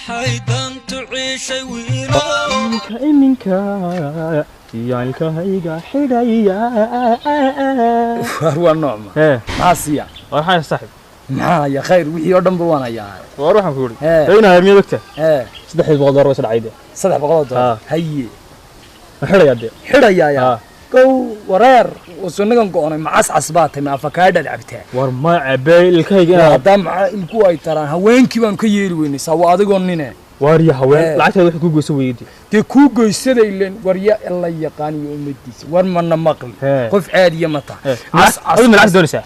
حيدا تعيش ويلو منك يالك هيجا حدايا هو النوم ايه عاسية وحاي صاحب يا خير وحي يودن بوانا يا وروح نقول ايه هنا هرمي دكتور ايه صدح بقدر وسد عيده صدح بقدر اه هي حدا يدي يا كو ورير وسنغان قونay macas casbaatay ma afakaada lacabtaa war ma cabay ilkayga hadda ma ilku ay taraan haweenkii baan ka yeeri weynay sawa adigoon nine war ya haween lacagta wax ku goyso weeydi te ku goysaday leen war ya illa yaqaan iyo umadiisa war mana maqli qof caadiya mata adi ma lacag doonaysaa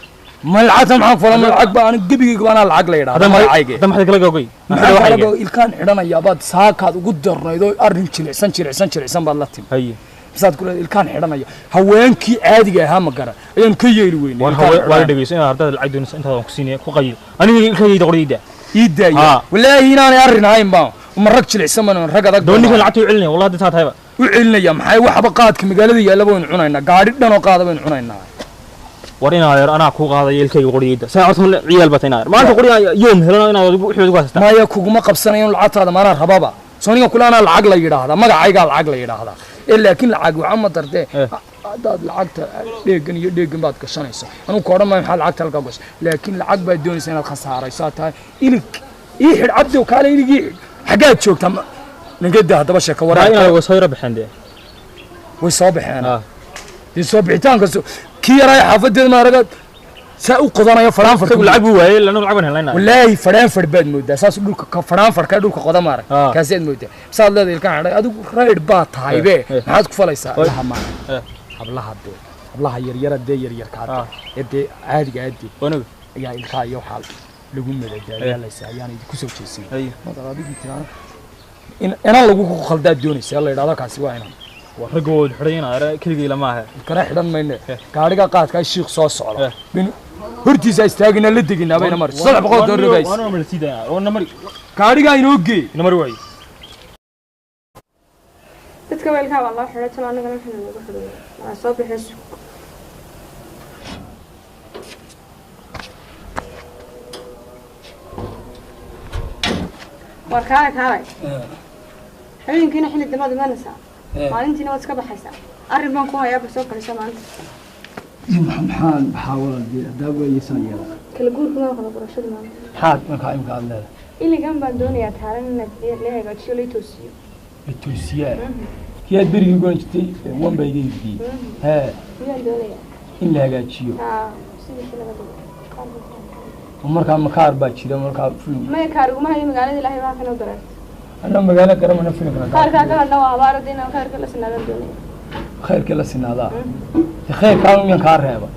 ma lacag ma falan lacag baan gabigayga baan lacag la yiraahdo magacayga hadda maxay kala googay maxay ilkaan xidhanaya baad saakaad ugu darnaydo arrin jilicsan baad la timi haye saad kula ilkaan xidhanaya haweenkii caadiga ahaa ma garan ayaan ka yeeli weynay war dhageyso in ardada lacag doonaysa inta aan ku siinay ku qayl aniga ilkayga qoriyda iidaya walaahi inaanay arrin ahayn baa uma rag jilicsan ma rag adag dooniga lacagta u celinay wallahi dadta taayba u celinaya maxay waxba qaadka magaalada yaala baan cunaynaa gaari dhan oo qaada baan cunaynaa war ina yar ana ku qaaday ilkayga qoriyda saacad ciyaal batayna maanta qoriya yoom helana inaad wixii ugu haystaa ma ya kuguma qabsanayo lacagtaada maana rababa sooniga kulana lacag la yiraahdo magacayga lacag la yiraahdo laakiin lacag waxa ma dartee dad lacagta dheegan baad gashanaysa anu koodhan ma maxaa lacagta halka gashay laakiin lacag baad doonaysaa inaad khasaarayso tahay ilig ii xid cabdo kale iligi xagaad joogta nagada hadaba sheeka waraa inaad wasayra bixinde way soo baxeen soo bixitaanka kii yaray xaafadeed ma aragad saa u qodanaya faraanfarka lacag buu waayay lana lacag baan helayna wallahi faraanfar baad moodaa saas dhulka ka faraanfarka dhulka qoda ma arag kaaseed moodaa saad leedahay ilkaan xidhay adigu rayd baa tahay be maxaad ku falaysaa ilaha ma hablaha yaryar ka hadda caadiga wanaag ayaa ilkaa iyo xaal lagu madadaaliyaysa ayaan idin ku soo jeesin madara adigu tiraan in lagu khaldaa doonaysa la yiraahdo kaasi waa inaan warqood xidhayna kaliya lama aha kara xidhan mayne gaariga qaadka shiiq soo socda hortiisa istaagina la deginaa bayna mar saddex boqol dollar gays waana ma sidaa oo namar gaariga inoo geey namar way dadka weelka waa la xidhay tan anaga waxaan ugu xidhay waa soo bixis warkaale habeenkiina xilli damada manasa maalintiina waad iska baxaysaa arrin baan ku hayaa basoo kalisha maanta maxaan xawaaldi daawaysan yeela kala guurka ma qabo qorashada maanta xaad markaa imka aad leedahay iligan baan doonayaa taaran inaad leeyahay jiyo la toosiyo kiyaad berigii goon jirtay wan bay geeyay miyaan doonayaa in la hagaajiyo sidii laga dhigo markaa makaar baa jira markaa film ma kaar uma hayo magaalada ilaahay baa kana daray أنا مقالة كرمنا فينا خير كذا نوع باردين خير كلا سنة الدنيا خير كلا سنة ذا خير كانوا من كارهبا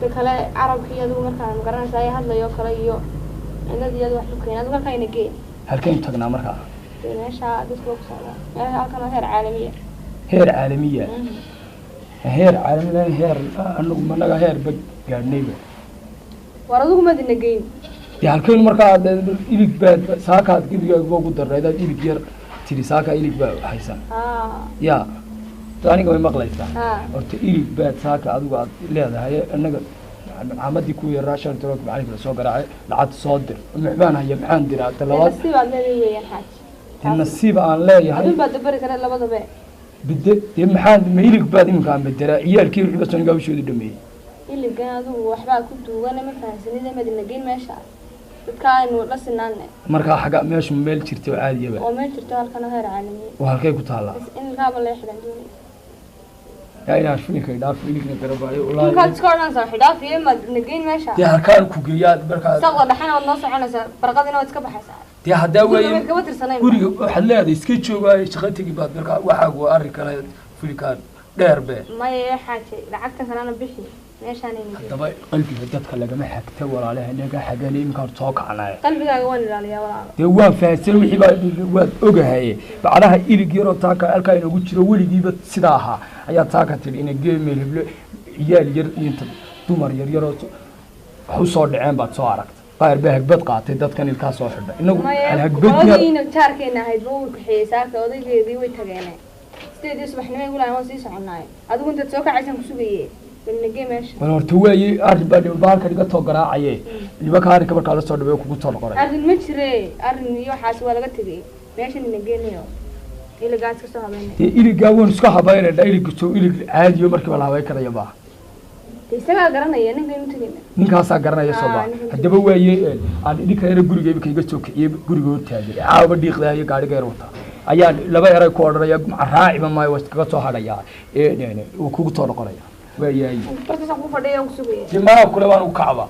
بكلا عرب كي يدو مركان مقرن ساي هذا يو كلا يو أنا دي يدو حلو كين أدو كاين جين هل كين تقنا مركا إيش هذا سلوك صار هل كانوا هير عالمية هير عالمية هير أنو مننا هير بقرنيبه وردوك ما دينا جين هل كين مركا إليك بعد ساكا كده يبغوا قدر إذا إليك ير تري ساكا إليك بعد حيسان يا تاني قوي مقليسا أرت إليك بعد ساكا أدو قاد لا هذا هي أنك عمد يكون الراشن تروك بعرف السوق راعي لعاد صادر المحبان هي محان درا تلوات النصيب عن لا يا حاج النصيب عن لا يا هذول بعد بركة لا بدو بيه بدي محان ما إليك بعد مكان بدرا عيال كيف بس نقول شو دمي اللي كان هذا وحبا كنت وأنا ما فاهم إذا ما دنا جين ما شاء كان ولا سنان مركا حاجة ماش ميل شرتي عادية بقى وميل شرتي هالكنا هير عالمي وهالكي كتالا بس إن الغاب الله يحلم دوني يا إنا شو نكيد داف إليك نكرباي ولا كان تسكرنا صار حدا في ما نجين ما شاء يا هالكان كوجيات بركة استغل دحنا والنص عنا برقدنا وتكبح حساب يا هدا وين كوري حلا هذا سكيتش وجاي شغلتي بعد بركة وحاج وأري كلا في كان ديربه ما هي حاجة لعكت أنا بحي ليش أنا نجي طبعا قلبي بدت خلى جماعة حكتة ولا عليها نجا حاجة ليه مكان توقع عليها قلبي قاعد يوان عليها ولا دوام فاسر وحي بعد أوجه هي بعدها إلي جيرو تاكا ألكا إنه قلت له ولي جيبت سداها أيا تاكا تري إنه جيم ملهبل يال ينت تمر يريرو حصار العين بعد صارت غير به بد قاطع دت كان الكاس واحد إنه على بدنا إنه تاركنا هاي بقول كحيساك وضي ذي ويتجينا استيد يصبح نما يقول أنا وصي صعناي هذا كنت تسوق عشان كسبيه بالنجي ماشي wal horta weeye arrin baa dhibaalka dhiga too garaacaye nimanka arrinka markaa la soo dhaweeyo kugu toon qoray arrin ma jiree arrin iyo waxaas waa laga tegay meesha ninageeniyo iligaas ka soo habeynay iliga woon iska habeynay iliga soo ilig caadi markii la habeyn karayo baa isaga garanaya ninka inuu tagay ninkaasaa garanaya soo baa hadaba weeye aan idinka yar guriga iga soo kiciyay guriga u taagay caawba dhiiqdayo gaariga yar wata ayaa laba eray ku ordanaya raaciba maayo waa iskaga soo hadhaya uu kugu toon qoraya weeyay barta sax ku fadhiyo ku sugay jimaa kule waan u kacba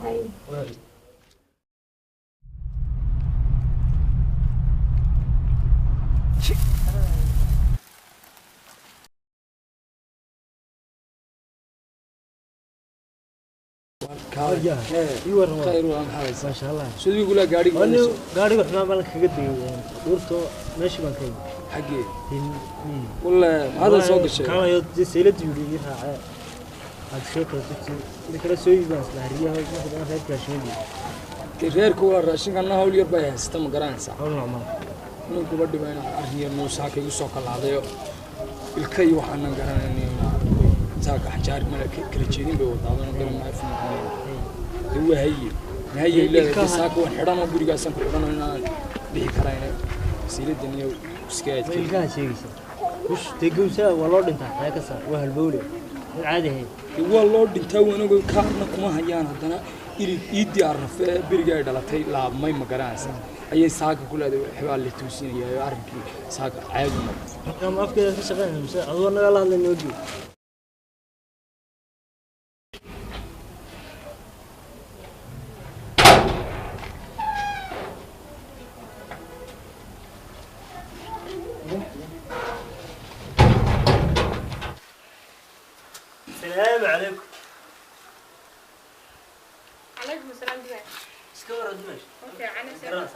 خير ما شاء الله sidii يقول gaari gaari wax ma bal kaga deeyay dhurto meeshii baan ka yimid xagee والله هذا سوق الشيء كان يود سيلد يوري راعه هاد شو كنت كلا سوي بس لا ريها ما هاد كاشمي reerku waa raashinka hawl yar bay haysta ma garanaysaa hawl ma ninku badhi bayna arrin muusa ka soo kalaadayo ilkay waxaan garanaynaa saaka xajaar mala kala jeedin bay wadaadana garan ma afin waa haye ilaa saaka wax xidhan oo gurigaasan ku xidhanayna bixi karayna siiladan iyo iskaad ilka sheegaysa وش تجوزها والله أنت هيك صار وهالبولة العادة هي والله أنت وأنا كارنا كم هيان هذانا يدي أعرف برجع دلتي لا ما يمكرانس أي ساق كل هذا حوار اللي توصين يا أعرف ساق عادي كم أفكر في شغلة مثلا أظن لا لا نودي السلام عليكم. عليكم السلام دماغ. اسكور دماغ. اوكي انا سلام.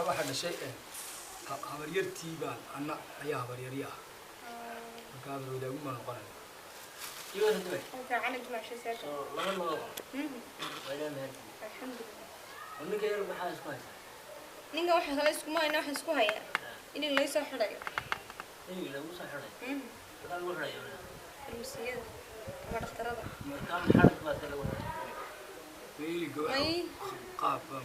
واحد شيء habaryartii baan anna ayaa habaryariya markaa wada ugu noqon iyo dad انت عنك دماغ شو ساعه؟ والله ما ولا ما الحمد لله. ونك يا رب حاجه كويس ninka waxa kale isku ma inaa wax isku haya in la soo xirayo اي لا مو صح حري قال مو حري المسيده ما دكتورada كان حرق ما تلو weeli may qaab ma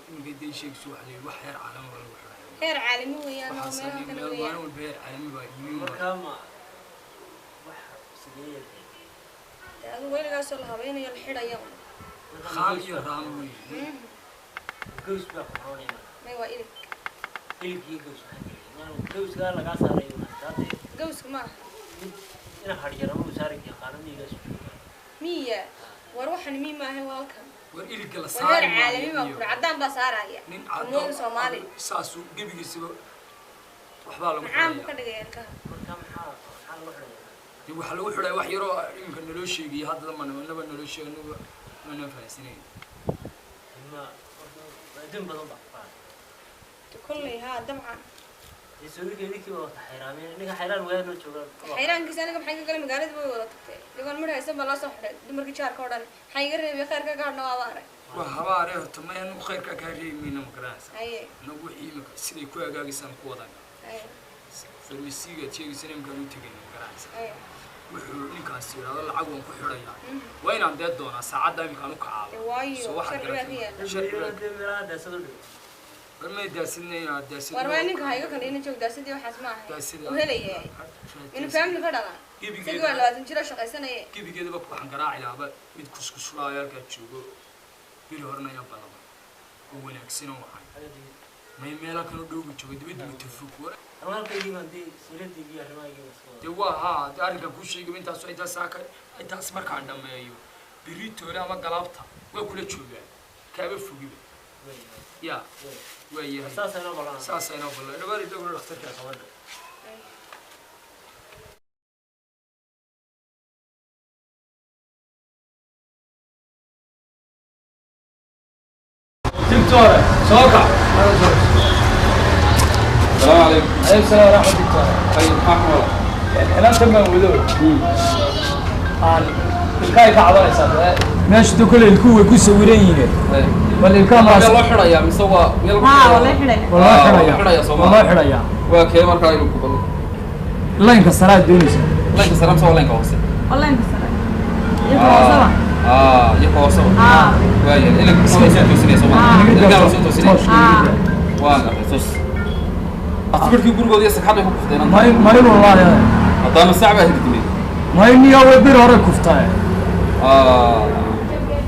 in geeday sheegso wax leeyahay wax yar caalam wala wax heer caalami weeyaan oo waxaan meel meel waan u beer caalami baa yimin markaa ma wax sidee adu weeligaas la habeeynayo la xirayo khaal iyo raam weey goos baa qoranayna may waa ilig iligii goos goos gaa laga saarayo taade gowska ma ina xariiramo saarigi qaanadiigaas miya war waxan mi maahay walkan war iligga la heer saaray caalami ma ku cadaan ba saaraya nin cadaan Soomaali saasu gabigiisaba waxba lagu maxaan ka dhigay ka markaa maxaa lagu xiriyaa waxa lagu xiray wax yaro imka naloo sheegay hadda manaba naloo sheegay mana faahfaahinayn ma adin badan baa kulli ha dabcan isooyinka idinki waa xiraameen ninka xiraan weeyno joogan xiraankiisa aniga maxay ka galay magaalada way wada tagtay digan mar haysan baa la soo xiray dumarkii jaarka oo dhan maxay iga reebay khayrka gaadhna waa baaray waa habaare horta ma anu khayrka ka reemayna ma garanaysa aye nagu imika siday ku agaagisan ku wadan aye farmasiga jeegaysan imka u tagay ma garanaysa aye wuxuu ninkaas yiraahdo lacag waan ku xirayaa waa inaan deed doonaa saacada imka anu kacaabo waayo soo waxa sharciga meelaha soo dhig warmay daasinayna daasin war ma ninka hayga kan inuu joog daasidii waxaas ma ahay u helayay inuu family ka dhalan sidii waa 20 jira shaqaysanay gibigeedaba ku waxaan garaaci lahaaba mid kuskushulaayo halka joogo bil horna ayaa balaba oo wanaagsan oo waxay may meela kale dhoogu joogo dibadda mutafuk war halkaygi maantay siiladii arrimaha de waa arrinka ku sheegay intaas markaan dhameeyo biritoona ama galabta waa kula joogaa kaaba fogiba ya وياه ساسنا بلان ساسنا بلان أنا بريد أقول أختك يا خوان دكتورة سوكا السلام عليكم. عليكم السلام ورحمة الله. طيب أحمد. أنا تمام وذول. الكاي كعبان يسافر. ماشي تقول الكوي كوسورينه. ولا الكاميرا. يلا حريا مسوا. والله حريا. والله حريا. وكيف مركا يلوكو. لاين كسرات دونيس. لاين كسرات مسوا لاين كوسي. والله انكسرت. يقوى صبا وايا إلك صوت توسيني صبا إلك صوت توسيني وانا تص أفكر في برجود يسك حد يحط فتينا ما والله يا هذا مساعة هديتني ما إني أول بير هرا كفتاي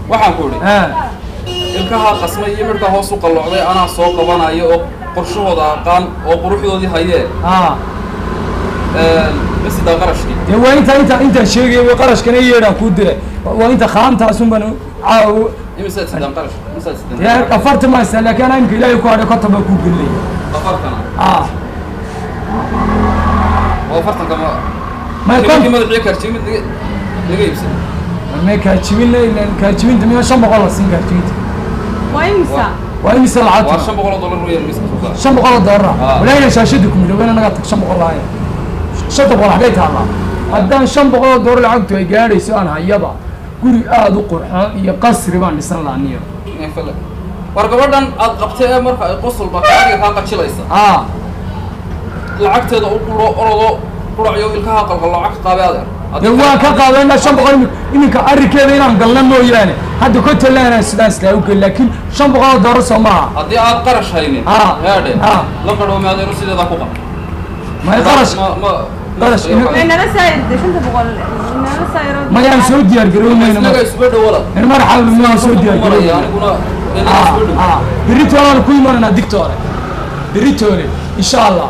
waxaan ku iri ilkaha qasmay iyo marka hoos u qalloocday ana soo qabanayo oo qorshahooda aqaan oo quruxdoodii hayee bas daa qarashki dee waa inta sheegay way qarashkana yeedhaan ku diray waa inta khaantaas un baan caaw imisa sidaan qarash imisa sidaan dee afarta ma isla laakiin aan ilaahay ku hadhay kotaba ku gelay afartana oo afartan kama ma kan madaxii karti mid laga iibsan ما كاتشمينا إلا كاتشمين تمية شن بقول لسين كاتشمين. وين مثل العطر؟ وشن بقول $1 ويا المسك. شن بقول $1. ولا هي شاشتكم لو أنا نقطع شن بقول هاي. شد بقول حكيت هذا. هذا شن بقول $1 العقد يجاري سؤال هيبا. قولي هذا قرحان يقصر بان لسان لعنيه. فلا. ورقبردن أقبتها مرة قصل بقى هاك تشيليسا. العقد هذا أقول قرعيو إلكها قل عقد قابل. waa ka qaadayna 500 iminka arikeeda inaan galna mooyaane hadda ku talaana sidaas la ogol laakiin $500 Soomaa hadii aad qarash haynin yaade la qaro ma adeero sideeda ku qab ma qarash qarash inana saayir 500 inana saayir ma yaan soo diyaar garoonayna ma isku dhawala in marxal ma soo diyaar garoonayna biritoona ku imanana dictor biritoone insha Allah